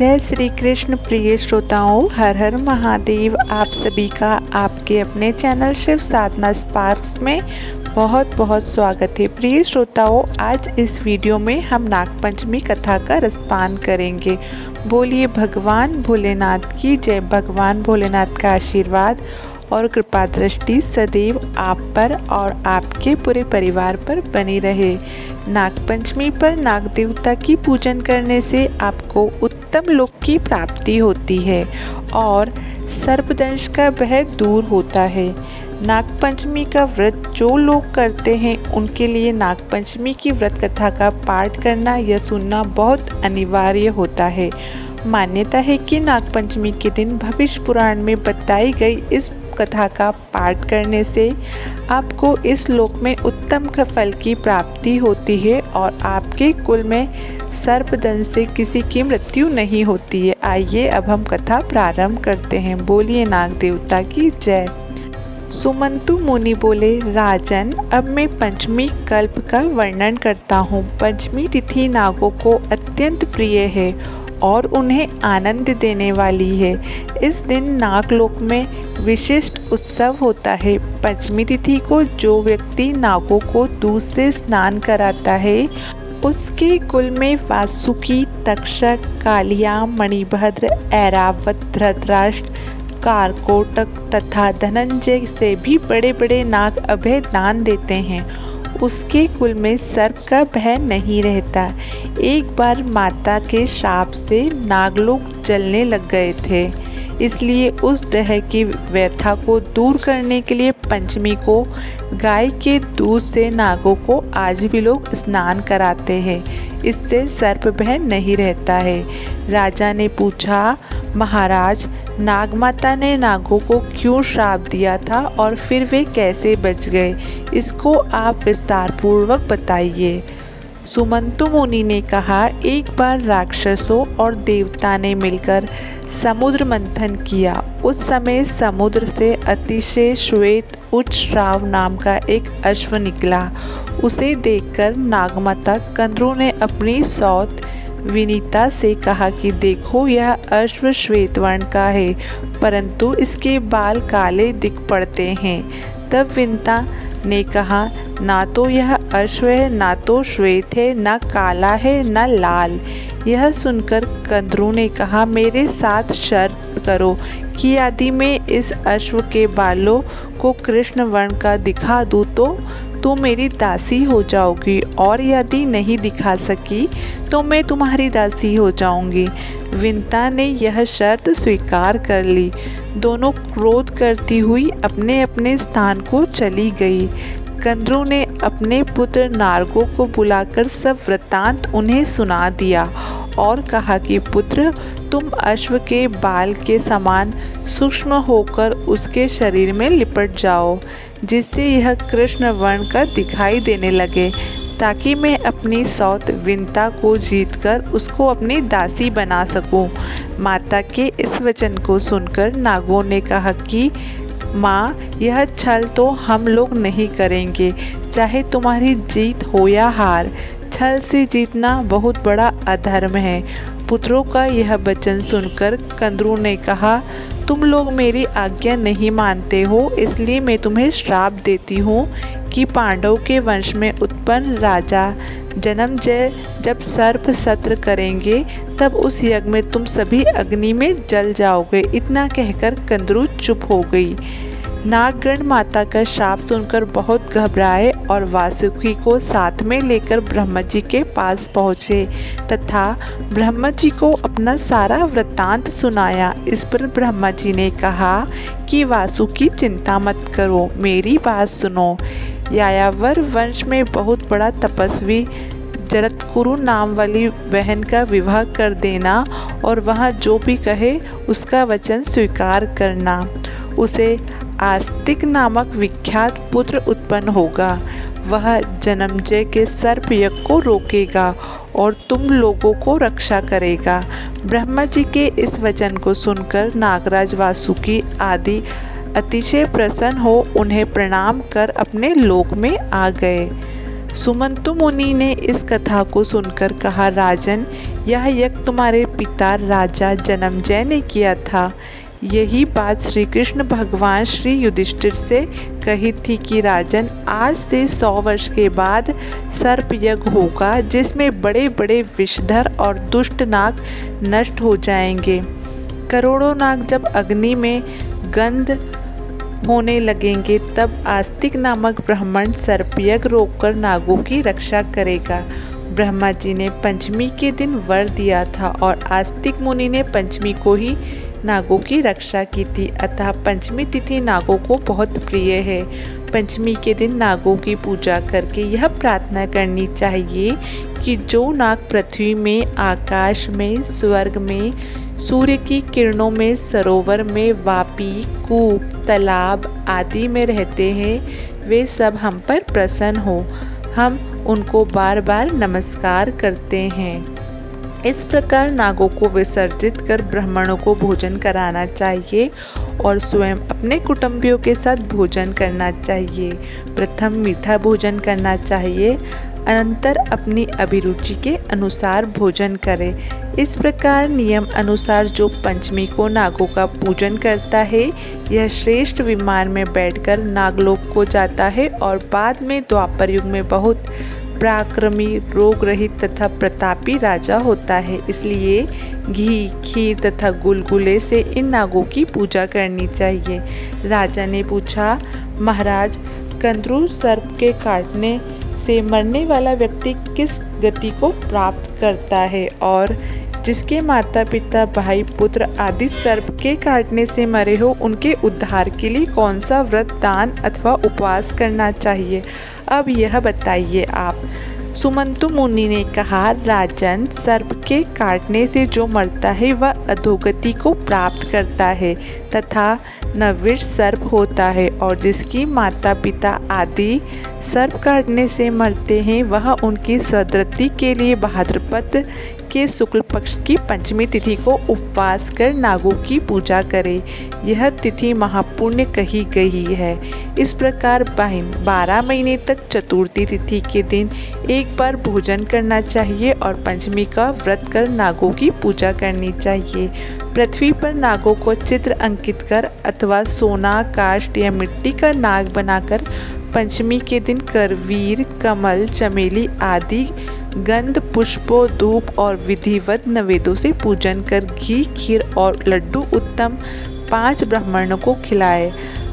जय श्री कृष्ण प्रिय श्रोताओं, हर हर महादेव। आप सभी का आपके अपने चैनल शिव साधना स्पार्क्स में बहुत बहुत स्वागत है। प्रिय श्रोताओं, आज इस वीडियो में हम नागपंचमी कथा का रसपान करेंगे। बोलिए भगवान भोलेनाथ की जय। भगवान भोलेनाथ का आशीर्वाद और कृपा दृष्टि सदैव आप पर और आपके पूरे परिवार पर बनी रहे। नागपंचमी पर नाग देवता की पूजन करने से आपको उत्तम लोक की प्राप्ति होती है और सर्पदंश का भय दूर होता है। नागपंचमी का व्रत जो लोग करते हैं उनके लिए नागपंचमी की व्रत कथा का पाठ करना या सुनना बहुत अनिवार्य होता है। मान्यता है कि नागपंचमी के दिन भविष्य पुराण में बताई गई इस कथा का पाठ करने से आपको इस लोक में उत्तम फल की प्राप्ति होती है और आपके कुल में सर्पदंश से किसी की मृत्यु नहीं होती है। आइए अब हम कथा प्रारंभ करते हैं। बोलिए नाग देवता की जय। सुमंतु मुनि बोले, राजन, अब मैं पंचमी कल्प का वर्णन करता हूँ। पंचमी तिथि नागों को अत्यंत प्रिय है और उन्हें आनंद देने वाली है। इस दिन नागलोक में विशिष्ट उत्सव होता है। पंचमी तिथि को जो व्यक्ति नागों को दूध से स्नान कराता है उसके कुल में वासुकी, तक्षक, कालिया, मणिभद्र, ऐरावत, धृतराष्ट्र, कारकोटक तथा धनंजय से भी बड़े बड़े नाग अभय दान देते हैं। उसके कुल में सर्प का भय नहीं रहता। एक बार माता के श्राप से नागलोक जलने लग गए थे, इसलिए उस दह की व्यथा को दूर करने के लिए पंचमी को गाय के दूध से नागों को आज भी लोग स्नान कराते हैं। इससे सर्प भय नहीं रहता है। राजा ने पूछा, महाराज, नागमाता ने नागों को क्यों श्राप दिया था और फिर वे कैसे बच गए? इसको आप विस्तार पूर्वक बताइए। सुमंतु मुनि ने कहा, एक बार राक्षसों और देवता ने मिलकर समुद्र मंथन किया। उस समय समुद्र से अतिशय श्वेत उच्चश्राव नाम का एक अश्व निकला। उसे देखकर नागमाता कंद्रू ने अपनी सौत विनीता से कहा कि देखो, यह अश्व श्वेत वर्ण का है, परंतु इसके बाल काले दिख पड़ते हैं। तब विनीता ने कहा, ना तो यह अश्व है, ना तो श्वेत है, ना काला है, ना लाल। यह सुनकर कंद्रू ने कहा, मेरे साथ शर्त करो कि यदि मैं इस अश्व के बालों को कृष्ण वर्ण का दिखा दूँ तो मेरी दासी हो जाओगी, और यदि नहीं दिखा सकी तो मैं तुम्हारी दासी हो जाऊंगी। विनीता ने यह शर्त स्वीकार कर ली। दोनों क्रोध करती हुई अपने अपने स्थान को चली गई। कंद्रू ने अपने पुत्र नारगों को बुलाकर सब वृत्तांत उन्हें सुना दिया और कहा कि पुत्र, तुम अश्व के बाल के समान सूक्ष्म होकर उसके शरीर में लिपट जाओ, जिससे यह कृष्ण वर्ण का दिखाई देने लगे, ताकि मैं अपनी सौत विनीता को जीतकर उसको अपनी दासी बना सकूं। माता के इस वचन को सुनकर नागों ने कहा कि माँ, यह छल तो हम लोग नहीं करेंगे, चाहे तुम्हारी जीत हो या हार। छल से जीतना बहुत बड़ा अधर्म है। पुत्रों का यह वचन सुनकर कंद्रू ने कहा, तुम लोग मेरी आज्ञा नहीं मानते हो, इसलिए मैं तुम्हें श्राप देती हूँ कि पांडव के वंश में उत्पन्न राजा जन्मजय जब सर्प सत्र करेंगे तब उस यज्ञ में तुम सभी अग्नि में जल जाओगे। इतना कहकर कंद्रू चुप हो गई। नागगण माता का शाप सुनकर बहुत घबराए और वासुकी को साथ में लेकर ब्रह्मा जी के पास पहुँचे तथा ब्रह्मा जी को अपना सारा वृत्तांत सुनाया। इस पर ब्रह्मा जी ने कहा कि वासुकी, चिंता मत करो, मेरी बात सुनो। यायावर वंश में बहुत बड़ा तपस्वी जरत्कुरु नाम वाली बहन का विवाह कर देना और वह जो भी कहे उसका वचन स्वीकार करना। उसे आस्तिक नामक विख्यात पुत्र उत्पन्न होगा। वह जन्मजय के सर्प यज्ञ को रोकेगा और तुम लोगों को रक्षा करेगा। ब्रह्मा जी के इस वचन को सुनकर नागराज वासुकी आदि अतिशय प्रसन्न हो उन्हें प्रणाम कर अपने लोक में आ गए। सुमंतु मुनि ने इस कथा को सुनकर कहा, राजन, यह यज्ञ तुम्हारे पिता राजा जन्मजय ने किया था। यही बात श्री कृष्ण भगवान श्री युधिष्ठिर से कही थी कि राजन, आज से 100 वर्ष के बाद सर्प यज्ञ होगा जिसमें बड़े बड़े विषधर और दुष्ट नाग नष्ट हो जाएंगे। करोड़ों नाग जब अग्नि में गंध होने लगेंगे तब आस्तिक नामक ब्राह्मण सर्प यज्ञ रोककर नागों की रक्षा करेगा। ब्रह्मा जी ने पंचमी के दिन वर दिया था और आस्तिक मुनि ने पंचमी को ही नागों की रक्षा की थी, अतः पंचमी तिथि नागों को बहुत प्रिय है। पंचमी के दिन नागों की पूजा करके यह प्रार्थना करनी चाहिए कि जो नाग पृथ्वी में, आकाश में, स्वर्ग में, सूर्य की किरणों में, सरोवर में, वापी, कूप, तालाब आदि में रहते हैं, वे सब हम पर प्रसन्न हो। हम उनको बार बार नमस्कार करते हैं। इस प्रकार नागों को विसर्जित कर ब्राह्मणों को भोजन कराना चाहिए और स्वयं अपने कुटुंबियों के साथ भोजन करना चाहिए। प्रथम मीठा भोजन करना चाहिए, अनंतर अपनी अभिरुचि के अनुसार भोजन करें। इस प्रकार नियम अनुसार जो पंचमी को नागों का पूजन करता है, यह श्रेष्ठ विमान में बैठकर नागलोक को जाता है और बाद में द्वापर युग में बहुत पराक्रमी, रोग रहित तथा प्रतापी राजा होता है। इसलिए घी, खीर तथा गुलगुले से इन नागों की पूजा करनी चाहिए। राजा ने पूछा, महाराज, कंदरू सर्प के काटने से मरने वाला व्यक्ति किस गति को प्राप्त करता है और जिसके माता पिता, भाई, पुत्र आदि सर्प के काटने से मरे हो, उनके उद्धार के लिए कौन सा व्रत, दान अथवा उपवास करना चाहिए? अब यह बताइए आप। सुमंतु मुनि ने कहा, राजन, सर्प के काटने से जो मरता है वह अधोगति को प्राप्त करता है तथा नविश सर्प होता है, और जिसकी माता पिता आदि सर्प काटने से मरते हैं वह उनकी सद्गति के लिए भाद्रपद के शुक्ल पक्ष की पंचमी तिथि को उपवास कर नागों की पूजा करे। यह तिथि महापुण्य कही गई है। इस प्रकार 12 महीने तक चतुर्थी तिथि के दिन एक बार भोजन करना चाहिए और पंचमी का व्रत कर नागों की पूजा करनी चाहिए। पृथ्वी पर नागों को चित्र अंकित कर अथवा सोना, काष्ठ या मिट्टी का नाग बनाकर पंचमी के दिन करवीर, कमल, चमेली आदि गंध, पुष्पों, धूप और विधिवत नैवेद्यों से पूजन कर घी, खीर और लड्डू उत्तम 5 ब्राह्मणों को खिलाए।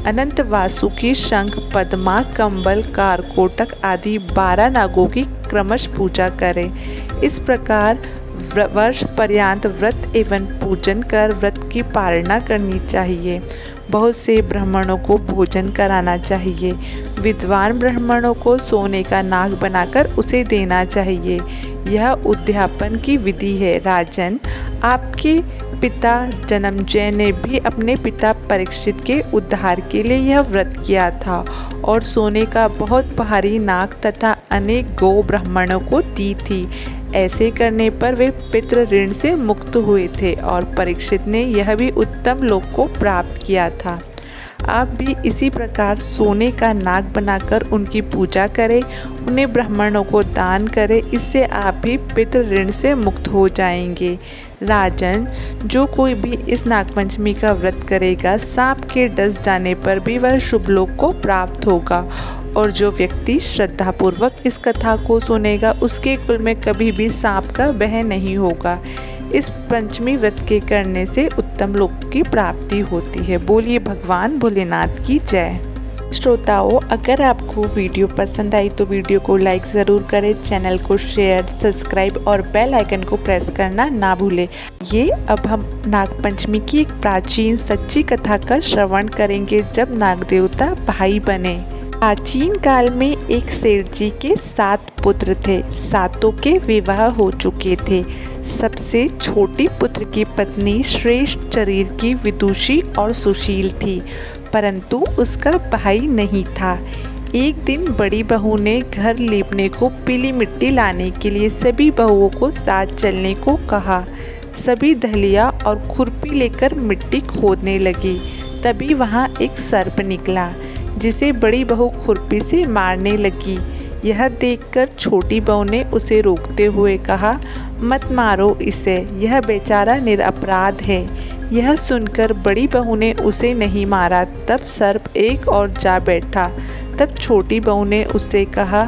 अनंत वासुकी, शंख, पद्मा, कंबल, कारकोटक आदि 12 नागों की क्रमश पूजा करें। इस प्रकार वर्ष पर्यंत व्रत एवं पूजन कर व्रत की पालना करनी चाहिए। बहुत से ब्राह्मणों को भोजन कराना चाहिए। विद्वान ब्राह्मणों को सोने का नाग बनाकर उसे देना चाहिए। यह उद्यापन की विधि है। राजन, आपके पिता जन्मजय ने भी अपने पिता परीक्षित के उद्धार के लिए यह व्रत किया था और सोने का बहुत भारी नाग तथा अनेक गौ ब्राह्मणों को दी थी। ऐसे करने पर वे पितृ ऋण से मुक्त हुए थे और परीक्षित ने यह भी उत्तम लोक को प्राप्त किया था। आप भी इसी प्रकार सोने का नाग बनाकर उनकी पूजा करें, उन्हें ब्राह्मणों को दान करें, इससे आप भी पितृ ऋण से मुक्त हो जाएंगे। राजन, जो कोई भी इस नागपंचमी का व्रत करेगा, सांप के डस जाने पर भी वह शुभ लोक को प्राप्त होगा, और जो व्यक्ति श्रद्धापूर्वक इस कथा को सुनेगा उसके कुल में कभी भी सांप का भय नहीं होगा। इस पंचमी व्रत के करने से उत्तम लोक की प्राप्ति होती है। बोलिए भगवान भोलेनाथ की जय। श्रोताओं, अगर आपको वीडियो पसंद आई तो वीडियो को लाइक ज़रूर करें, चैनल को शेयर, सब्सक्राइब और बेल आइकन को प्रेस करना ना भूलें। ये अब हम नागपंचमी की एक प्राचीन सच्ची कथा का श्रवण करेंगे जब नाग देवता भाई बने। प्राचीन काल में एक सेठ जी के 7 पुत्र थे। 7 के विवाह हो चुके थे। सबसे छोटी पुत्र की पत्नी श्रेष्ठ शरीर की, विदुषी और सुशील थी, परंतु उसका भाई नहीं था। एक दिन बड़ी बहू ने घर लीपने को पीली मिट्टी लाने के लिए सभी बहुओं को साथ चलने को कहा। सभी दहलिया और खुरपी लेकर मिट्टी खोदने लगी। तभी वहाँ एक सर्प निकला जिसे बड़ी बहू खुरपी से मारने लगी। यह देखकर छोटी बहू ने उसे रोकते हुए कहा, मत मारो इसे, यह बेचारा निरपराध है। यह सुनकर बड़ी बहू ने उसे नहीं मारा। तब सर्प एक और जा बैठा। तब छोटी बहू ने उससे कहा,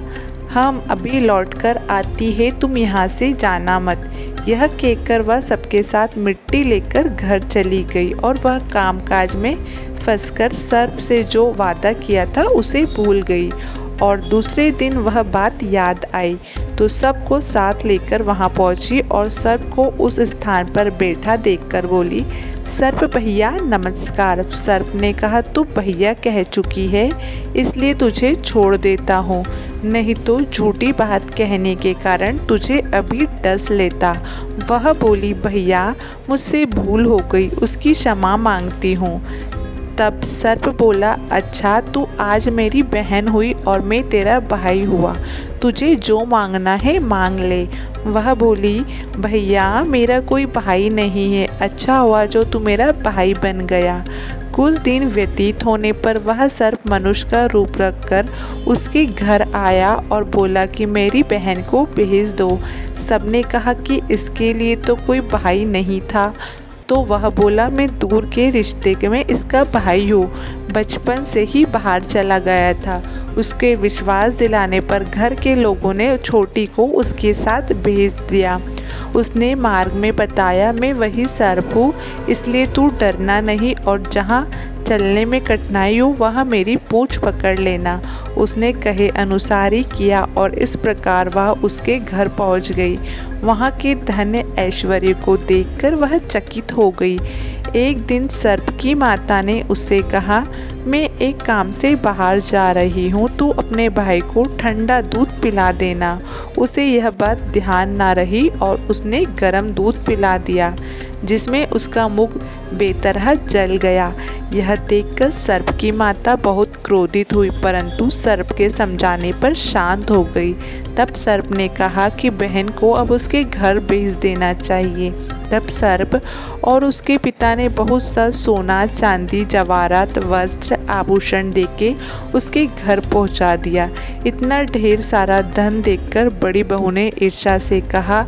हम अभी लौटकर आती है, तुम यहाँ से जाना मत। यह कहकर वह सबके साथ मिट्टी लेकर घर चली गई और वह कामकाज में फंसकर सर्प से जो वादा किया था उसे भूल गई। और दूसरे दिन वह बात याद आई तो सबको साथ लेकर वहां पहुंची और सर्प को उस स्थान पर बैठा देखकर बोली, सर्प भैया नमस्कार। सर्प ने कहा, तू भैया कह चुकी है इसलिए तुझे छोड़ देता हूँ, नहीं तो झूठी बात कहने के कारण तुझे अभी डस लेता। वह बोली, भैया मुझसे भूल हो गई, उसकी क्षमा मांगती हूँ। तब सर्प बोला, अच्छा तू आज मेरी बहन हुई और मैं तेरा भाई हुआ, तुझे जो मांगना है मांग ले। वह बोली, भैया मेरा कोई भाई नहीं है, अच्छा हुआ जो तू मेरा भाई बन गया। कुछ दिन व्यतीत होने पर वह सर्प मनुष्य का रूप रखकर उसके घर आया और बोला कि मेरी बहन को भेज दो। सबने कहा कि इसके लिए तो कोई भाई नहीं था। तो वह बोला, मैं दूर के रिश्ते में इसका भाई हूँ, बचपन से ही बाहर चला गया था। उसके विश्वास दिलाने पर घर के लोगों ने छोटी को उसके साथ भेज दिया। उसने मार्ग में बताया, मैं वही सर्प हूँ, इसलिए तू डरना नहीं और जहाँ चलने में कठिनाई हो वहाँ मेरी पूँछ पकड़ लेना। उसने कहे अनुसार ही किया और इस प्रकार वह उसके घर पहुँच गई। वहाँ के धन ऐश्वर्य को देखकर वह चकित हो गई। एक दिन सर्प की माता ने उससे कहा, मैं एक काम से बाहर जा रही हूँ, तू अपने भाई को ठंडा दूध पिला देना। उसे यह बात ध्यान ना रही और उसने गर्म दूध पिला दिया, जिसमें उसका मुख बेतरह जल गया। यह देखकर सर्प की माता बहुत क्रोधित हुई, परंतु सर्प के समझाने पर शांत हो गई। तब सर्प ने कहा कि बहन को अब उसके घर भेज देना चाहिए। तब सर्प और उसके पिता ने बहुत सा सोना, चांदी, जवाहरात, वस्त्र, आभूषण देके उसके घर पहुंचा दिया। इतना ढेर सारा धन देखकर बड़ी बहू ने ईर्ष्या से कहा,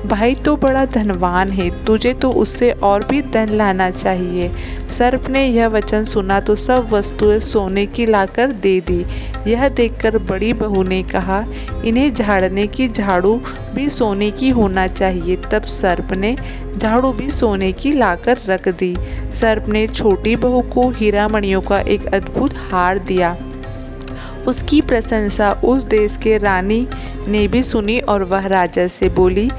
भाई तो बड़ा धनवान है, तुझे तो उससे और भी धन लाना चाहिए। सर्प ने यह वचन सुना तो सब वस्तुएं सोने की लाकर दे दी। यह देखकर बड़ी बहू ने कहा, इन्हें झाड़ने की झाड़ू भी सोने की होना चाहिए। तब सर्प ने झाड़ू भी सोने की लाकर रख दी। सर्प ने छोटी बहू को हीरा मणियों का एक अद्भुत हार दिया। उसकी प्रशंसा उस देश के रानी ने भी सुनी और वह राजा से बोली,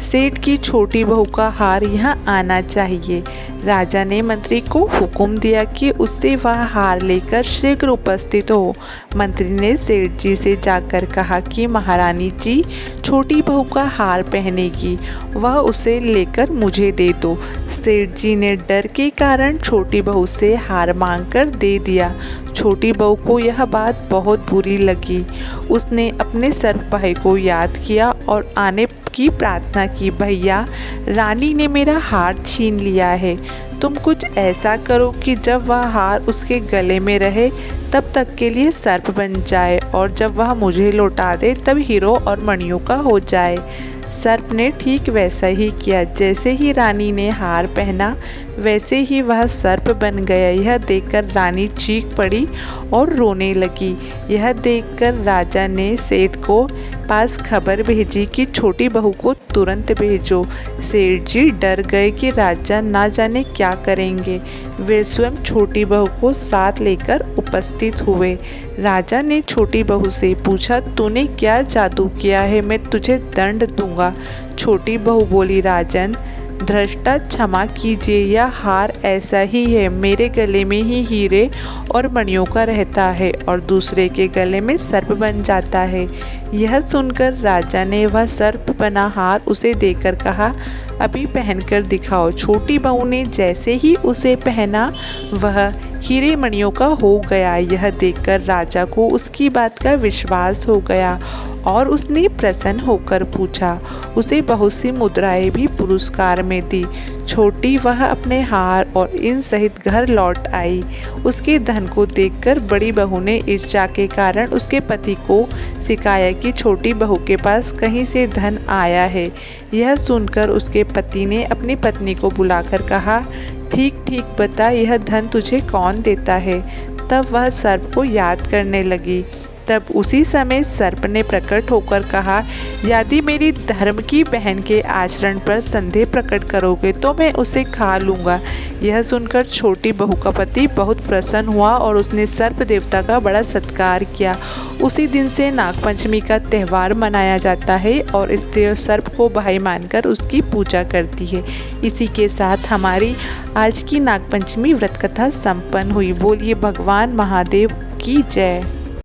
सेठ की छोटी बहू का हार यहाँ आना चाहिए। राजा ने मंत्री को हुक्म दिया कि उससे वह हार लेकर शीघ्र उपस्थित हो। मंत्री ने सेठ जी से जाकर कहा कि महारानी जी छोटी बहू का हार पहनेगी, वह उसे लेकर मुझे दे दो। सेठ जी ने डर के कारण छोटी बहू से हार मांगकर दे दिया। छोटी बहू को यह बात बहुत बुरी लगी। उसने अपने सर्प भाई को याद किया और आने की प्रार्थना की, भैया रानी ने मेरा हार छीन लिया है, तुम कुछ ऐसा करो कि जब वह हार उसके गले में रहे तब तक के लिए सर्प बन जाए और जब वह मुझे लौटा दे तब हीरो और मणियों का हो जाए। सर्प ने ठीक वैसा ही किया। जैसे ही रानी ने हार पहना वैसे ही वह सर्प बन गया। यह देखकर रानी चीख पड़ी और रोने लगी। यह देखकर राजा ने सेठ को पास खबर भेजी कि छोटी बहू को तुरंत भेजो। सेठ जी डर गए कि राजा ना जाने क्या करेंगे। वे स्वयं छोटी बहू को साथ लेकर उपस्थित हुए। राजा ने छोटी बहू से पूछा, तूने क्या जादू किया है, मैं तुझे दंड दूंगा। छोटी बहू बोली, राजन धृष्टा क्षमा कीजिए, यह हार ऐसा ही है, मेरे गले में ही हीरे और मणियों का रहता है और दूसरे के गले में सर्प बन जाता है। यह सुनकर राजा ने वह सर्प बना हार उसे देकर कहा, अभी पहनकर दिखाओ। छोटी बहू ने जैसे ही उसे पहना वह हीरे मणियों का हो गया। यह देखकर राजा को उसकी बात का विश्वास हो गया और उसने प्रसन्न होकर पूछा। उसे बहुत सी मुद्राएं भी पुरस्कार में दी। छोटी वह अपने हार और इन सहित घर लौट आई। उसके धन को देखकर बड़ी बहू ने ईर्ष्या के कारण उसके पति को सिखाया कि छोटी बहू के पास कहीं से धन आया है। यह सुनकर उसके पति ने अपनी पत्नी को बुलाकर कहा, ठीक ठीक बता, यह धन तुझे कौन देता है। तब वह सर्प को याद करने लगी। तब उसी समय सर्प ने प्रकट होकर कहा, यदि मेरी धर्म की बहन के आचरण पर संदेह प्रकट करोगे तो मैं उसे खा लूँगा। यह सुनकर छोटी बहू का पति बहुत प्रसन्न हुआ और उसने सर्प देवता का बड़ा सत्कार किया। उसी दिन से नागपंचमी का त्यौहार मनाया जाता है और स्त्रियाँ सर्प को भाई मानकर उसकी पूजा करती है। इसी के साथ हमारी आज की नागपंचमी व्रत कथा संपन्न हुई। बोलिए भगवान महादेव की जय।